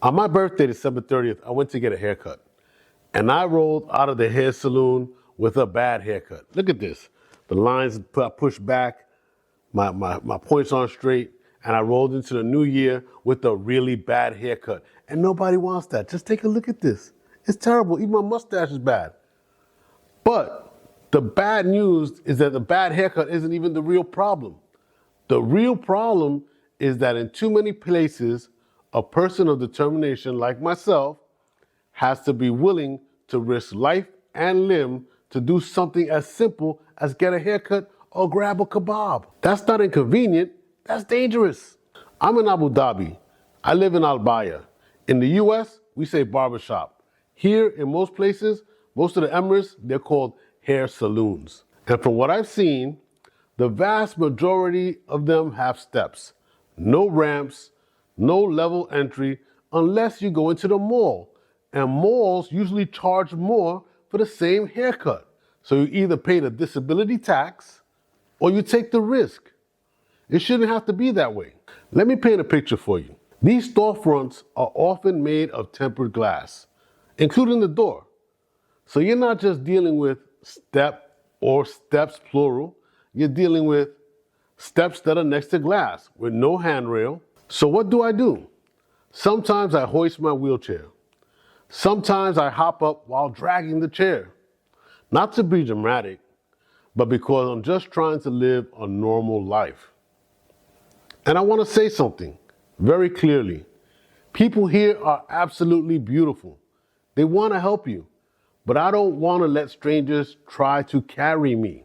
On my birthday, December 30th, I went to get a haircut. And I rolled out of the hair saloon with a bad haircut. Look at this. The lines pushed back, my points aren't straight, and I rolled into the new year with a really bad haircut. And nobody wants that. Just take a look at this. It's terrible. Even my mustache is bad. But the bad news is that the bad haircut isn't even the real problem. The real problem is that in too many places, a person of determination like myself has to be willing to risk life and limb to do something as simple as get a haircut or grab a kebab. That's not inconvenient, that's dangerous. I'm in Abu Dhabi. I live in Al Baya. In the US, we say barbershop. Here, in most places, most of the Emirates, they're called hair saloons. And from what I've seen, the vast majority of them have steps. No ramps, no level entry, unless you go into the mall. And malls usually charge more for the same haircut. So you either pay the disability tax or you take the risk. It shouldn't have to be that way. Let me paint a picture for you. These storefronts are often made of tempered glass, including the door. So you're not just dealing with step or steps plural, you're dealing with steps that are next to glass with no handrail. So what do? Sometimes I hoist my wheelchair. Sometimes I hop up while dragging the chair. Not to be dramatic, but because I'm just trying to live a normal life. And I want to say something very clearly. People here are absolutely beautiful. They want to help you, but I don't want to let strangers try to carry me.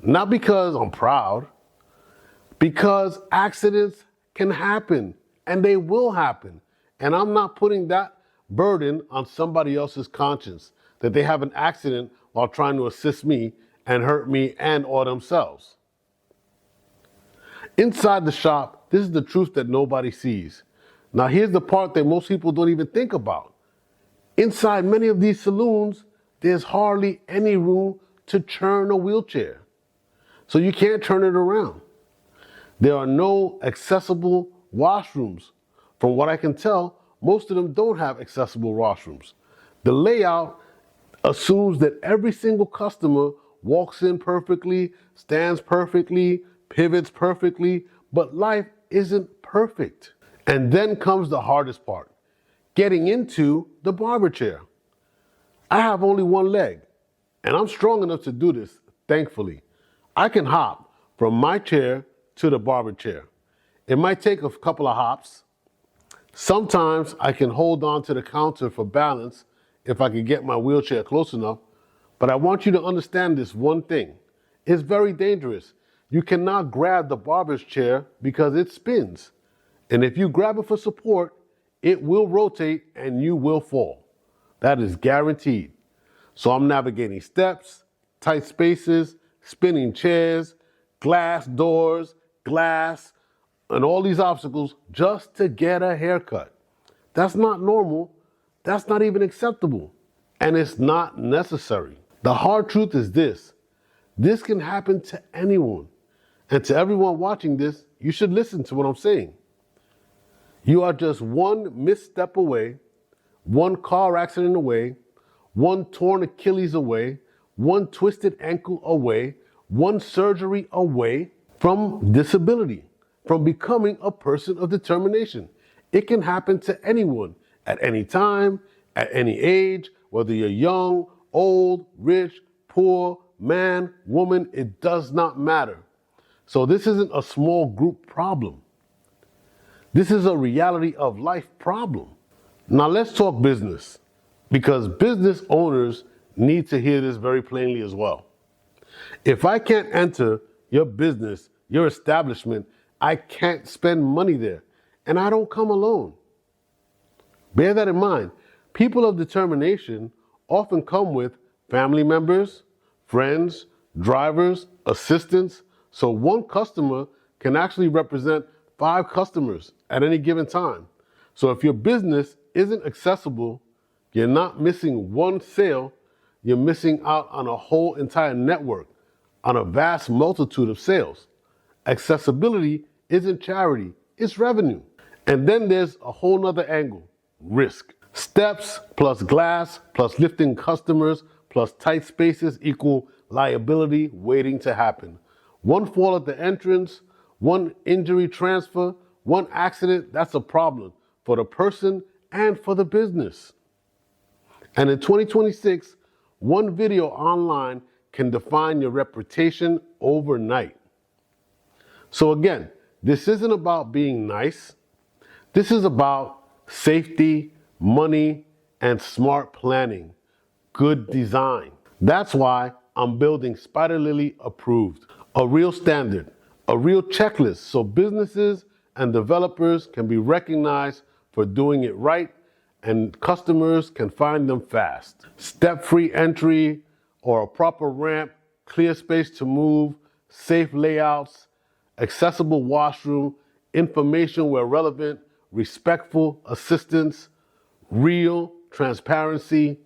Not because I'm proud, because accidents can happen and they will happen. And I'm not putting that burden on somebody else's conscience that they have an accident while trying to assist me and hurt me and or themselves. Inside the shop, this is the truth that nobody sees. Now here's the part that most people don't even think about. Inside many of these saloons, there's hardly any room to turn a wheelchair. So you can't turn it around. There are no accessible washrooms. From what I can tell, most of them don't have accessible washrooms. The layout assumes that every single customer walks in perfectly, stands perfectly, pivots perfectly, but life isn't perfect. And then comes the hardest part, getting into the barber chair. I have only one leg, and I'm strong enough to do this, thankfully. I can hop from my chair to the barber chair. It might take a couple of hops. Sometimes I can hold on to the counter for balance if I can get my wheelchair close enough, but I want you to understand this one thing. It's very dangerous. You cannot grab the barber's chair because it spins. And if you grab it for support, it will rotate and you will fall. That is guaranteed. So I'm navigating steps, tight spaces, spinning chairs, glass doors, glass, and all these obstacles just to get a haircut. That's not normal. That's not even acceptable. And it's not necessary. The hard truth is this. This can happen to anyone. And to everyone watching this, you should listen to what I'm saying. You are just one misstep away, one car accident away, one torn Achilles away, one twisted ankle away, one surgery away from disability, from becoming a person of determination. It can happen to anyone at any time, at any age, whether you're young, old, rich, poor, man, woman, it does not matter. So this isn't a small group problem. This is a reality of life problem. Now let's talk business, because business owners need to hear this very plainly as well. If I can't enter your business, your establishment, I can't spend money there, and I don't come alone. Bear that in mind. People of determination often come with family members, friends, drivers, assistants, so one customer can actually represent 5 customers at any given time. So if your business isn't accessible, you're not missing one sale, you're missing out on a whole entire network, on a vast multitude of sales. Accessibility isn't charity, it's revenue. And then there's a whole nother angle. risk. Steps plus glass plus lifting customers plus tight spaces equal liability waiting to happen. One fall at the entrance, one injury transfer, one accident, that's a problem for the person and for the business. And in 2026, one video online can define your reputation overnight. So again, this isn't about being nice. This is about safety, money, and smart planning, good design. That's why I'm building Spider Lily Approved, a real standard, a real checklist so businesses and developers can be recognized for doing it right and customers can find them fast. Step-free entry or a proper ramp, clear space to move, safe layouts, accessible washroom, information where relevant, respectful assistance, real transparency.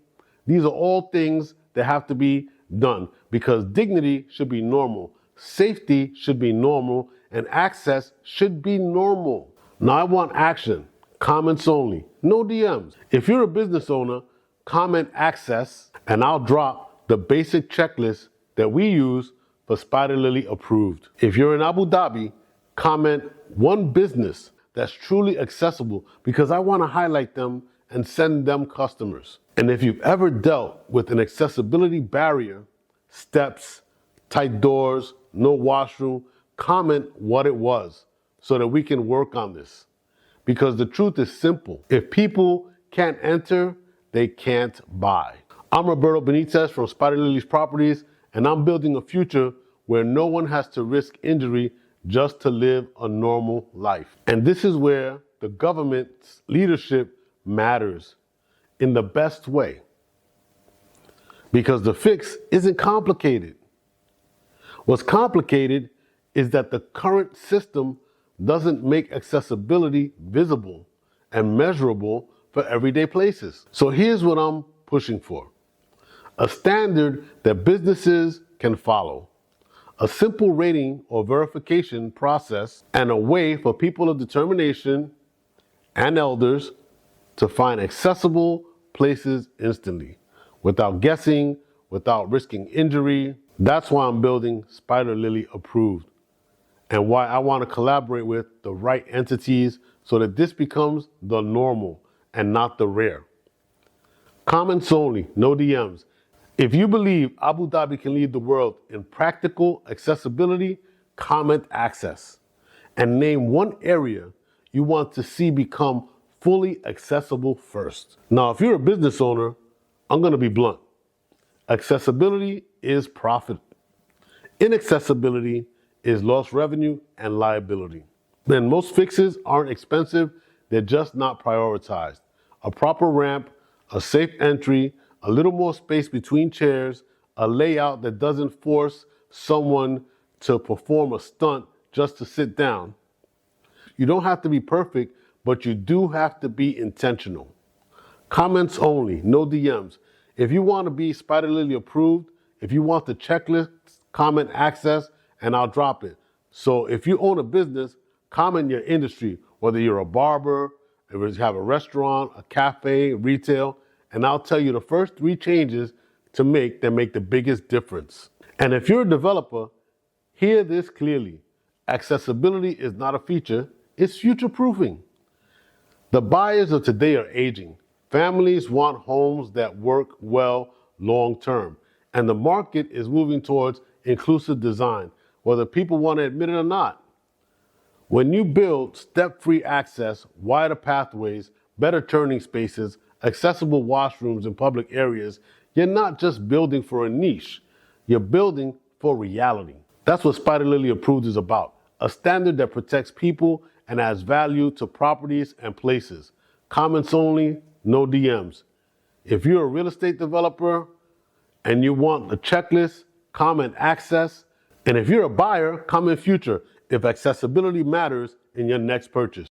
These are all things that have to be done because dignity should be normal, safety should be normal, and access should be normal. Now I want action, comments only, no DMs. If you're a business owner, comment access and I'll drop the basic checklist that we use for Spider Lily Approved. If you're in Abu Dhabi, comment one business that's truly accessible because I want to highlight them and send them customers. And if you've ever dealt with an accessibility barrier, steps, tight doors, no washroom, comment what it was so that we can work on this. Because the truth is simple. If people can't enter, they can't buy. I'm Roberto Benitez from Spider Lily's Properties, and I'm building a future where no one has to risk injury just to live a normal life. And this is where the government's leadership matters in the best way. Because the fix isn't complicated. What's complicated is that the current system doesn't make accessibility visible and measurable for everyday places. So here's what I'm pushing for. A standard that businesses can follow. A simple rating or verification process and a way for people of determination and elders to find accessible places instantly, without guessing, without risking injury. That's why I'm building Spider Lily Approved and why I want to collaborate with the right entities so that this becomes the normal and not the rare. Comments only, no DMs. If you believe Abu Dhabi can lead the world in practical accessibility, comment access. And name one area you want to see become fully accessible first. Now, if you're a business owner, I'm going to be blunt. Accessibility is profit. Inaccessibility is lost revenue and liability. Then most fixes aren't expensive, they're just not prioritized. A proper ramp, a safe entry, a little more space between chairs, a layout that doesn't force someone to perform a stunt just to sit down. You don't have to be perfect, but you do have to be intentional. Comments only, no DMs. If you want to be Spider Lily Approved, if you want the checklist, comment access, and I'll drop it. So if you own a business, comment your industry, whether you're a barber, if you have a restaurant, a cafe, retail, and I'll tell you the first 3 changes to make that make the biggest difference. And if you're a developer, hear this clearly. Accessibility is not a feature, it's future-proofing. The buyers of today are aging. Families want homes that work well long-term. And the market is moving towards inclusive design, whether people want to admit it or not. When you build step-free access, wider pathways, better turning spaces, accessible washrooms in public areas, you're not just building for a niche, you're building for reality. That's what Spider Lily Approved is about, a standard that protects people and adds value to properties and places. Comments only, no DMs. If you're a real estate developer and you want a checklist, comment access. And if you're a buyer, comment future if accessibility matters in your next purchase.